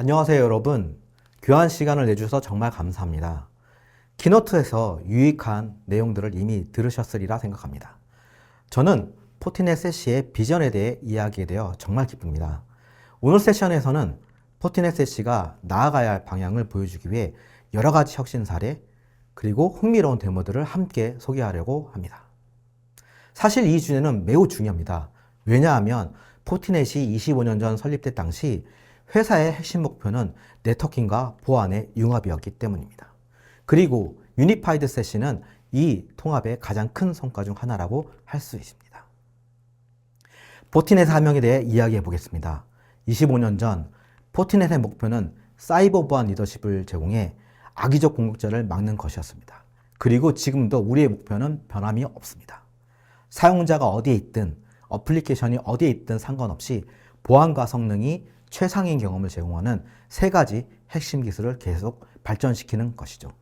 안녕하세요, 여러분. 귀한 시간을 내주셔서 정말 감사합니다. 키노트에서 유익한 내용들을 이미 들으셨으리라 생각합니다. 저는 포티넷 세시의 비전에 대해 이야기에 되어 정말 기쁩니다. 오늘 세션에서는 포티넷 세시가 나아가야 할 방향을 보여주기 위해 여러 가지 혁신 사례, 그리고 흥미로운 데모들을 함께 소개하려고 합니다. 사실 이 주제는 매우 중요합니다. 왜냐하면 포티넷이 25년 전 설립된 당시 회사의 핵심 목표는 네트워킹과 보안의 융합이었기 때문입니다. 그리고 유니파이드 세시는 이 통합의 가장 큰 성과 중 하나라고 할 수 있습니다. 포티넷 사명에 대해 이야기해 보겠습니다. 25년 전 포티넷의 목표는 사이버 보안 리더십을 제공해 악의적 공격자를 막는 것이었습니다. 그리고 지금도 우리의 목표는 변함이 없습니다. 사용자가 어디에 있든 어플리케이션이 어디에 있든 상관없이 보안과 성능이 최상의 경험을 제공하는 세 가지 핵심 기술을 계속 발전시키는 것이죠.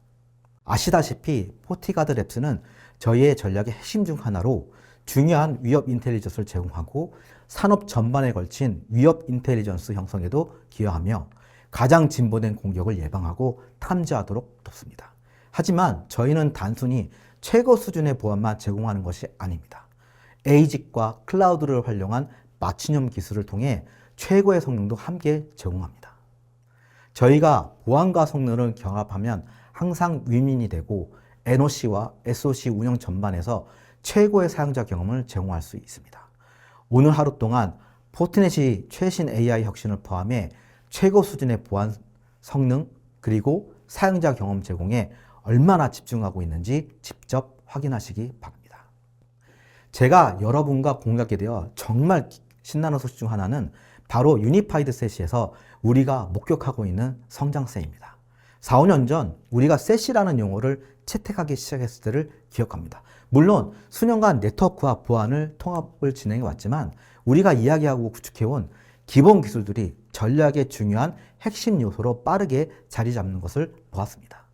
아시다시피 포티가드 랩스는 저희의 전략의 핵심 중 하나로 중요한 위협 인텔리전스를 제공하고 산업 전반에 걸친 위협 인텔리전스 형성에도 기여하며 가장 진보된 공격을 예방하고 탐지하도록 돕습니다. 하지만 저희는 단순히 최고 수준의 보안만 제공하는 것이 아닙니다. 에이직과 클라우드를 활용한 맞춤형 기술을 통해 최고의 성능도 함께 제공합니다. 저희가 보안과 성능을 결합하면 항상 윈윈이 되고 NOC와 SOC 운영 전반에서 최고의 사용자 경험을 제공할 수 있습니다. 오늘 하루 동안 포티넷이 최신 AI 혁신을 포함해 최고 수준의 보안 성능 그리고 사용자 경험 제공에 얼마나 집중하고 있는지 직접 확인하시기 바랍니다. 제가 여러분과 공유하게 되어 정말 신나는 소식 중 하나는 바로 유니파이드 세시에서 우리가 목격하고 있는 성장세입니다. 4, 5년 전 우리가 세시라는 용어를 채택하기 시작했을 때를 기억합니다. 물론 수년간 네트워크와 보안을 통합을 진행해 왔지만 우리가 이야기하고 구축해온 기본 기술들이 전략의 중요한 핵심 요소로 빠르게 자리 잡는 것을 보았습니다.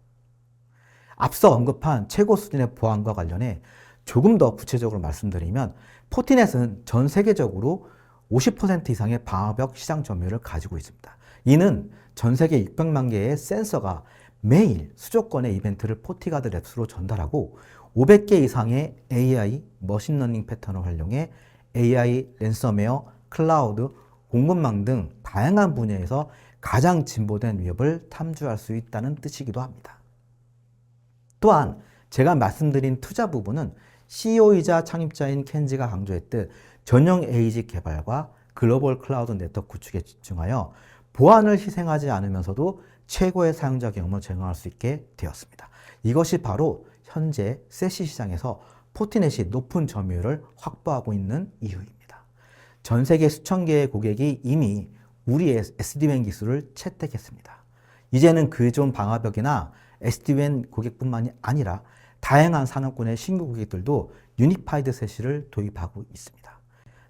앞서 언급한 최고 수준의 보안과 관련해 조금 더 구체적으로 말씀드리면 포티넷은 전 세계적으로 50% 이상의 방화벽 시장 점유율을 가지고 있습니다. 이는 전 세계 600만 개의 센서가 매일 수조건의 이벤트를 포티가드 랩스로 전달하고 500개 이상의 AI 머신러닝 패턴을 활용해 AI, 랜섬웨어, 클라우드, 공급망 등 다양한 분야에서 가장 진보된 위협을 탐지할 수 있다는 뜻이기도 합니다. 또한 제가 말씀드린 투자 부분은 CEO이자 창립자인 켄지가 강조했듯 전용 에이직 개발과 글로벌 클라우드 네트워크 구축에 집중하여 보안을 희생하지 않으면서도 최고의 사용자 경험을 제공할 수 있게 되었습니다. 이것이 바로 현재 세시 시장에서 포티넷이 높은 점유율을 확보하고 있는 이유입니다. 전 세계 수천 개의 고객이 이미 우리의 SD-WAN 기술을 채택했습니다. 이제는 그존 방화벽이나 SD-WAN 고객뿐만이 아니라 다양한 산업군의 신규 고객들도 유니파이드 세시를 도입하고 있습니다.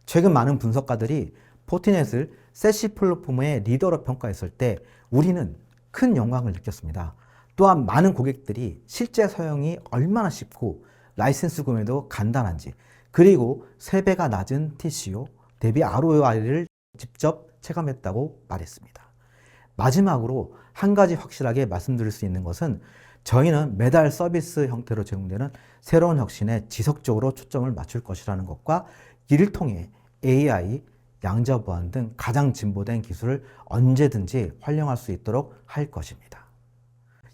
최근 많은 분석가들이 포티넷을 세시 플랫폼의 리더로 평가했을 때 우리는 큰 영광을 느꼈습니다. 또한 많은 고객들이 실제 사용이 얼마나 쉽고 라이센스 구매도 간단한지 그리고 3배가 낮은 TCO 대비 ROI를 직접 체감했다고 말했습니다. 마지막으로 한 가지 확실하게 말씀드릴 수 있는 것은 저희는 매달 서비스 형태로 제공되는 새로운 혁신에 지속적으로 초점을 맞출 것이라는 것과 이를 통해 AI, 양자 보안 등 가장 진보된 기술을 언제든지 활용할 수 있도록 할 것입니다.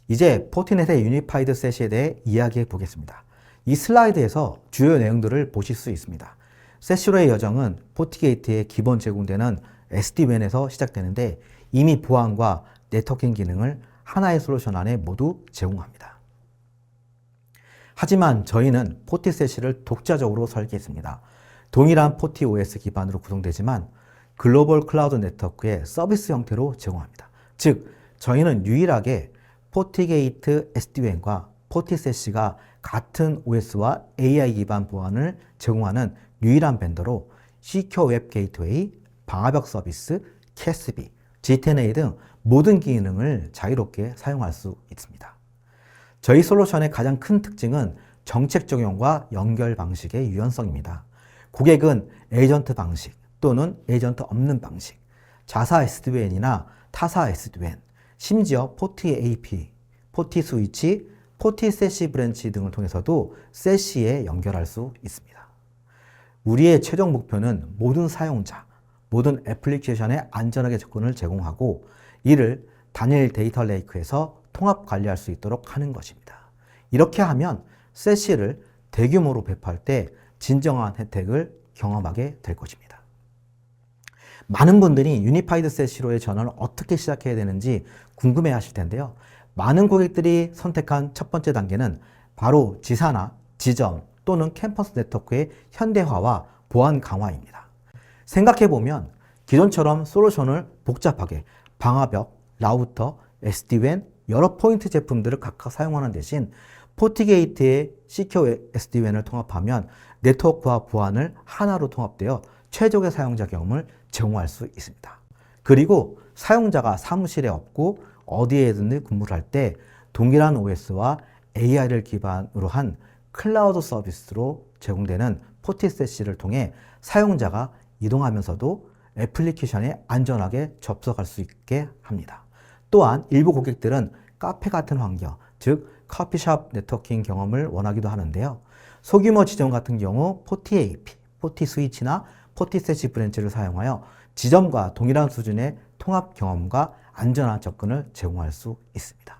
이제 포티넷의 유니파이드 세시에 대해 이야기해 보겠습니다. 이 슬라이드에서 주요 내용들을 보실 수 있습니다. 세시로의 여정은 포티게이트에 기본 제공되는 SD-WAN에서 시작되는데 이미 보안과 네트워킹 기능을 하나의 솔루션 안에 모두 제공합니다. 하지만 저희는 포티세시를 독자적으로 설계했습니다. 동일한 포티 OS 기반으로 구성되지만 글로벌 클라우드 네트워크의 서비스 형태로 제공합니다. 즉, 저희는 유일하게 포티게이트 SD-WAN과 포티세시가 같은 OS와 AI 기반 보안을 제공하는 유일한 벤더로 시큐어 웹 게이트웨이, 방화벽 서비스, CASB, G10A 등 모든 기능을 자유롭게 사용할 수 있습니다. 저희 솔루션의 가장 큰 특징은 정책 적용과 연결 방식의 유연성입니다. 고객은 에이전트 방식 또는 에이전트 없는 방식, 자사 SD-WAN이나 타사 SD-WAN, 심지어 포티 AP, 포티 스위치, 포티 세시 브랜치 등을 통해서도 세시에 연결할 수 있습니다. 우리의 최종 목표는 모든 사용자, 모든 애플리케이션에 안전하게 접근을 제공하고 이를 단일 데이터 레이크에서 통합 관리할 수 있도록 하는 것입니다. 이렇게 하면 세시를 대규모로 배포할 때 진정한 혜택을 경험하게 될 것입니다. 많은 분들이 유니파이드 세시로의 전환을 어떻게 시작해야 되는지 궁금해 하실 텐데요. 많은 고객들이 선택한 첫 번째 단계는 바로 지사나 지점 또는 캠퍼스 네트워크의 현대화와 보안 강화입니다. 생각해보면 기존처럼 솔루션을 복잡하게 방화벽, 라우터, SD-WAN 여러 포인트 제품들을 각각 사용하는 대신 포티게이트의 시큐어 SD-WAN을 통합하면 네트워크와 보안을 하나로 통합되어 최적의 사용자 경험을 제공할 수 있습니다. 그리고 사용자가 사무실에 없고 어디에든 근무를 할 때 동일한 OS와 AI를 기반으로 한 클라우드 서비스로 제공되는 포티세시를 통해 사용자가 이동하면서도 애플리케이션에 안전하게 접속할 수 있게 합니다. 또한 일부 고객들은 카페 같은 환경, 즉 커피숍 네트워킹 경험을 원하기도 하는데요. 소규모 지점 같은 경우 포티 AP, 포티 스위치나 포티 세시 브랜치를 사용하여 지점과 동일한 수준의 통합 경험과 안전한 접근을 제공할 수 있습니다.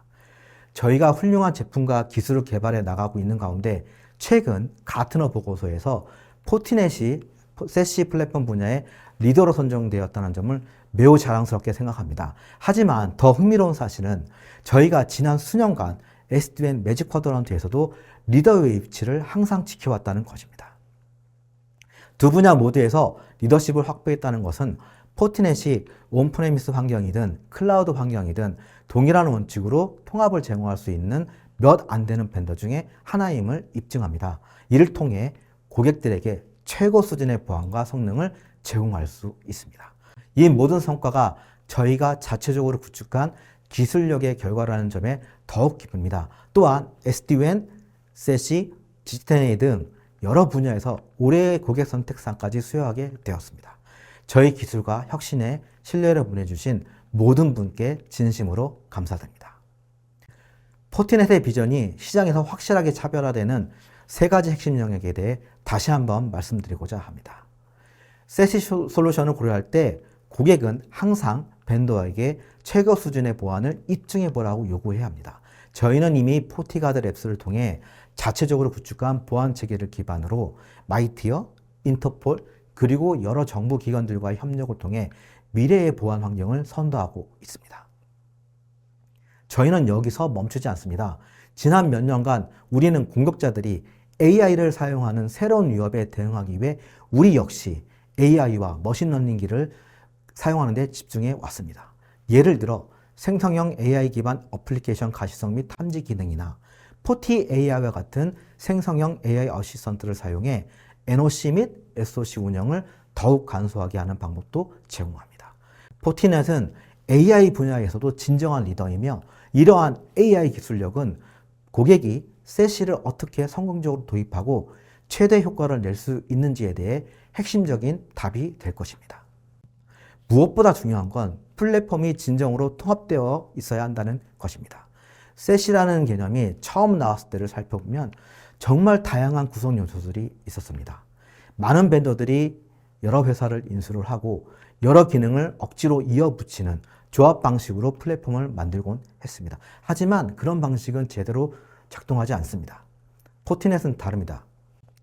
저희가 훌륭한 제품과 기술을 개발해 나가고 있는 가운데 최근 가트너 보고서에서 포티넷이 세시 플랫폼 분야의 리더로 선정되었다는 점을 매우 자랑스럽게 생각합니다. 하지만 더 흥미로운 사실은 저희가 지난 수년간 SD-WAN 매직 쿼드런트에서도 리더의 위치를 항상 지켜왔다는 것입니다. 두 분야 모두에서 리더십을 확보했다는 것은 포티넷이 온프레미스 환경이든 클라우드 환경이든 동일한 원칙으로 통합을 제공할 수 있는 몇 안 되는 벤더 중에 하나임을 입증합니다. 이를 통해 고객들에게 최고 수준의 보안과 성능을 제공할 수 있습니다. 이 모든 성과가 저희가 자체적으로 구축한 기술력의 결과라는 점에 더욱 기쁩니다. 또한 SD-WAN, 세시, 디지털 등 여러 분야에서 올해의 고객 선택상까지 수여하게 되었습니다. 저희 기술과 혁신에 신뢰를 보내주신 모든 분께 진심으로 감사드립니다. 포티넷의 비전이 시장에서 확실하게 차별화되는 세 가지 핵심 영역에 대해 다시 한번 말씀드리고자 합니다. 세시 솔루션을 고려할 때 고객은 항상 벤더에게 최고 수준의 보안을 입증해 보라고 요구해야 합니다. 저희는 이미 포티가드 랩스를 통해 자체적으로 구축한 보안 체계를 기반으로 마이티어, 인터폴, 그리고 여러 정부 기관들과의 협력을 통해 미래의 보안 환경을 선도하고 있습니다. 저희는 여기서 멈추지 않습니다. 지난 몇 년간 우리는 공격자들이 AI를 사용하는 새로운 위협에 대응하기 위해 우리 역시 AI와 머신러닝기를 사용하는 데 집중해 왔습니다. 예를 들어 생성형 AI 기반 어플리케이션 가시성 및 탐지 기능이나 포티 AI와 같은 생성형 AI 어시스턴트를 사용해 NOC 및 SOC 운영을 더욱 간소하게 하는 방법도 제공합니다. 포티넷은 AI 분야에서도 진정한 리더이며 이러한 AI 기술력은 고객이 세시를 어떻게 성공적으로 도입하고 최대 효과를 낼 수 있는지에 대해 핵심적인 답이 될 것입니다. 무엇보다 중요한 건 플랫폼이 진정으로 통합되어 있어야 한다는 것입니다. 세시라는 개념이 처음 나왔을 때를 살펴보면 정말 다양한 구성 요소들이 있었습니다. 많은 벤더들이 여러 회사를 인수를 하고 여러 기능을 억지로 이어붙이는 조합 방식으로 플랫폼을 만들곤 했습니다. 하지만 그런 방식은 제대로 작동하지 않습니다. 포티넷은 다릅니다.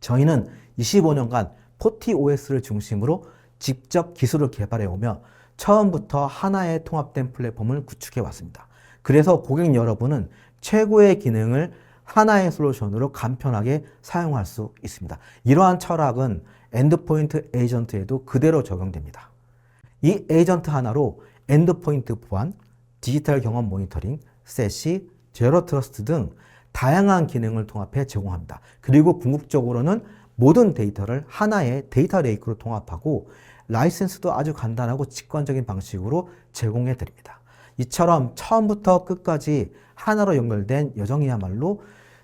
저희는 25년간 포티OS를 중심으로 직접 기술을 개발해 오며 처음부터 하나의 통합된 플랫폼을 구축해 왔습니다. 그래서 고객 여러분은 최고의 기능을 하나의 솔루션으로 간편하게 사용할 수 있습니다. 이러한 철학은 엔드포인트 에이전트에도 그대로 적용됩니다. 이 에이전트 하나로 엔드포인트 보안, 디지털 경험 모니터링, 세시, 제로 트러스트 등 다양한 기능을 통합해 제공합니다. 그리고 궁극적으로는 모든 데이터를 하나의 데이터 레이크로 통합하고 라이센스도 아주 간단하고 직관적인 방식으로 제공해 드립니다. 이처럼 처음부터 끝까지 하나로 연결된 여정이야말로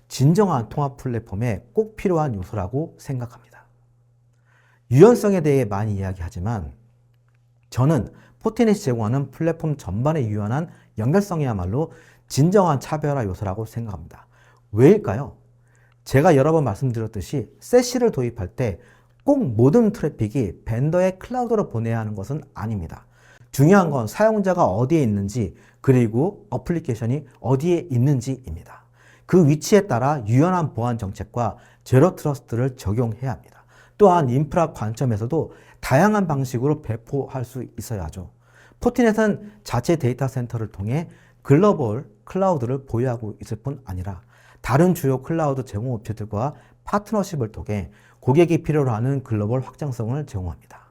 진정한 통합 플랫폼에 꼭 필요한 요소라고 생각합니다. 유연성에 대해 많이 이야기하지만 저는 포티넷이 제공하는 플랫폼 전반에 유연한 연결성이야말로 진정한 차별화 요소라고 생각합니다. 왜일까요? 제가 여러 번 말씀드렸듯이 세시를 도입할 때 꼭 모든 트래픽이 벤더의 클라우드로 보내야 하는 것은 아닙니다. 중요한 건 사용자가 어디에 있는지 그리고 어플리케이션이 어디에 있는지입니다. 그 위치에 따라 유연한 보안 정책과 제로 트러스트를 적용해야 합니다. 또한 인프라 관점에서도 다양한 방식으로 배포할 수 있어야 하죠. 포티넷은 자체 데이터 센터를 통해 글로벌 클라우드를 보유하고 있을 뿐 아니라 다른 주요 클라우드 제공업체들과 파트너십을 통해 고객이 필요로 하는 글로벌 확장성을 제공합니다.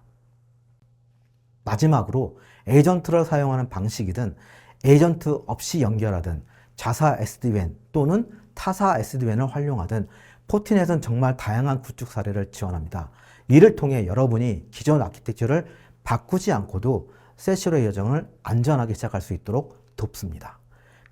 마지막으로 에이전트를 사용하는 방식이든 에이전트 없이 연결하든 자사 SD-WAN 또는 타사 SD-WAN을 활용하든 포티넷은 정말 다양한 구축 사례를 지원합니다. 이를 통해 여러분이 기존 아키텍처를 바꾸지 않고도 세시로의 여정을 안전하게 시작할 수 있도록 돕습니다.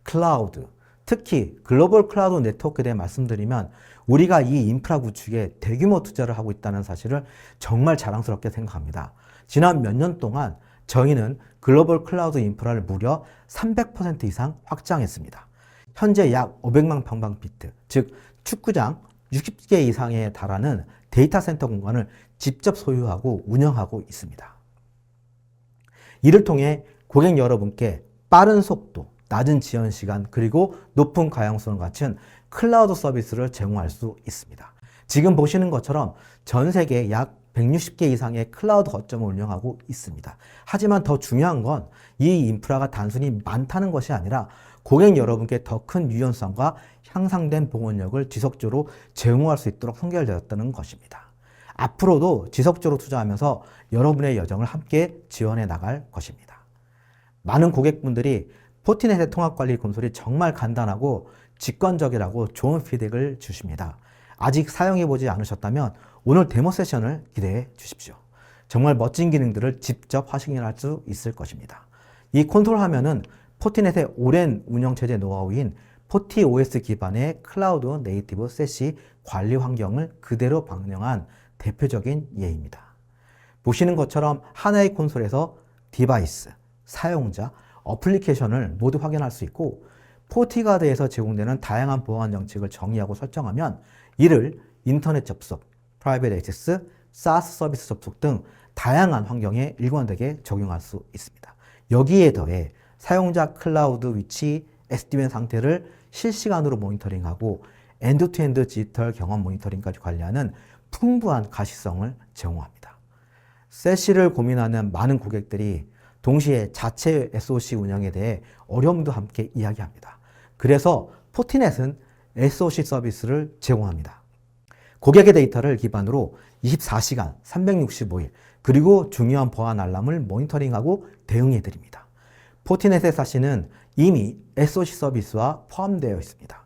클라우드, 특히 글로벌 클라우드 네트워크에 대해 말씀드리면 우리가 이 인프라 구축에 대규모 투자를 하고 있다는 사실을 정말 자랑스럽게 생각합니다. 지난 몇 년 동안 저희는 글로벌 클라우드 인프라를 무려 300% 이상 확장했습니다. 현재 약 500만 평방피트, 즉 축구장 60개 이상에 달하는 데이터 센터 공간을 직접 소유하고 운영하고 있습니다. 이를 통해 고객 여러분께 빠른 속도, 낮은 지연 시간, 그리고 높은 가용성을 갖춘 클라우드 서비스를 제공할 수 있습니다. 지금 보시는 것처럼 전 세계 약 160개 이상의 클라우드 거점을 운영하고 있습니다. 하지만 더 중요한 건 이 인프라가 단순히 많다는 것이 아니라 고객 여러분께 더 큰 유연성과 향상된 보건력을 지속적으로 제공할 수 있도록 선결되었다는 것입니다. 앞으로도 지속적으로 투자하면서 여러분의 여정을 함께 지원해 나갈 것입니다. 많은 고객분들이 포티넷의 통합관리 콘솔이 정말 간단하고 직관적이라고 좋은 피드백을 주십니다. 아직 사용해보지 않으셨다면 오늘 데모 세션을 기대해 주십시오. 정말 멋진 기능들을 직접 확인할 수 있을 것입니다. 이 콘솔 화면은 포티넷의 오랜 운영체제 노하우인 포티OS 기반의 클라우드 네이티브 세시 관리 환경을 그대로 반영한 대표적인 예입니다. 보시는 것처럼 하나의 콘솔에서 디바이스, 사용자, 어플리케이션을 모두 확인할 수 있고 포티가드에서 제공되는 다양한 보안 정책을 정의하고 설정하면 이를 인터넷 접속, 프라이빗 액세스, SaaS 서비스 접속 등 다양한 환경에 일관되게 적용할 수 있습니다. 여기에 더해 사용자 클라우드 위치, SD-WAN 상태를 실시간으로 모니터링하고 엔드-투-엔드 디지털 경험 모니터링까지 관리하는 풍부한 가시성을 제공합니다. 세시를 고민하는 많은 고객들이 동시에 자체 SOC 운영에 대해 어려움도 함께 이야기합니다. 그래서 포티넷은 SOC 서비스를 제공합니다. 고객의 데이터를 기반으로 24시간, 365일, 그리고 중요한 보안 알람을 모니터링하고 대응해 드립니다. 포티넷의 사시는 이미 SOC 서비스와 포함되어 있습니다.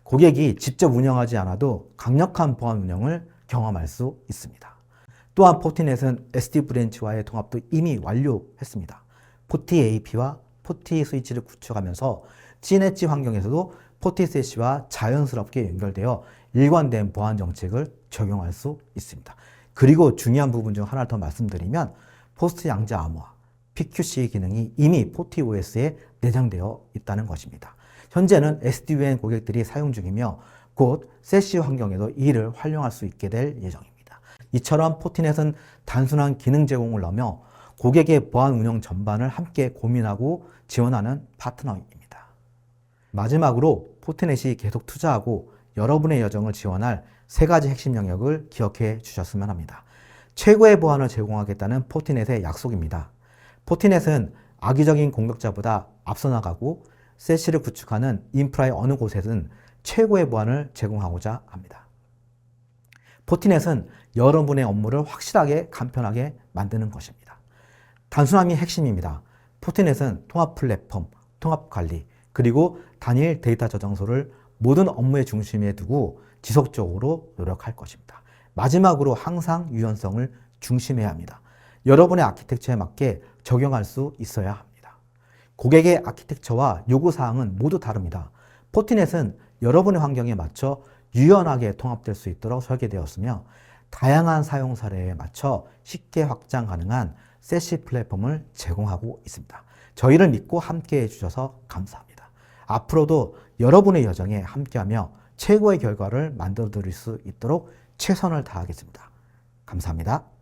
고객이 직접 운영하지 않아도 강력한 보안 운영을 경험할 수 있습니다. 또한 포티넷은 SD 브랜치와의 통합도 이미 완료했습니다. 포티 AP와 포티 스위치를 구축하면서 C엣지 환경에서도 포티 세시와 자연스럽게 연결되어 일관된 보안 정책을 적용할 수 있습니다. 그리고 중요한 부분 중 하나를 더 말씀드리면 포스트 양자 암호화, PQC 기능이 이미 포티OS에 내장되어 있다는 것입니다. 현재는 SD-WAN 고객들이 사용 중이며 곧 세시 환경에도 이를 활용할 수 있게 될 예정입니다. 이처럼 포티넷은 단순한 기능 제공을 넘어 고객의 보안 운영 전반을 함께 고민하고 지원하는 파트너입니다. 마지막으로 포티넷이 계속 투자하고 여러분의 여정을 지원할 세 가지 핵심 영역을 기억해 주셨으면 합니다. 최고의 보안을 제공하겠다는 포티넷의 약속입니다. 포티넷은 악의적인 공격자보다 앞서 나가고 세시를 구축하는 인프라의 어느 곳에든 최고의 보안을 제공하고자 합니다. 포티넷은 여러분의 업무를 확실하게 간편하게 만드는 것입니다. 단순함이 핵심입니다. 포티넷은 통합 플랫폼, 통합 관리, 그리고 단일 데이터 저장소를 모든 업무의 중심에 두고 지속적으로 노력할 것입니다. 마지막으로 항상 유연성을 중심해야 합니다. 여러분의 아키텍처에 맞게 적용할 수 있어야 합니다. 고객의 아키텍처와 요구사항은 모두 다릅니다. 포티넷은 여러분의 환경에 맞춰 유연하게 통합될 수 있도록 설계되었으며 다양한 사용 사례에 맞춰 쉽게 확장 가능한 세시 플랫폼을 제공하고 있습니다. 저희를 믿고 함께 해주셔서 감사합니다. 앞으로도 여러분의 여정에 함께하며 최고의 결과를 만들어 드릴 수 있도록 최선을 다하겠습니다. 감사합니다.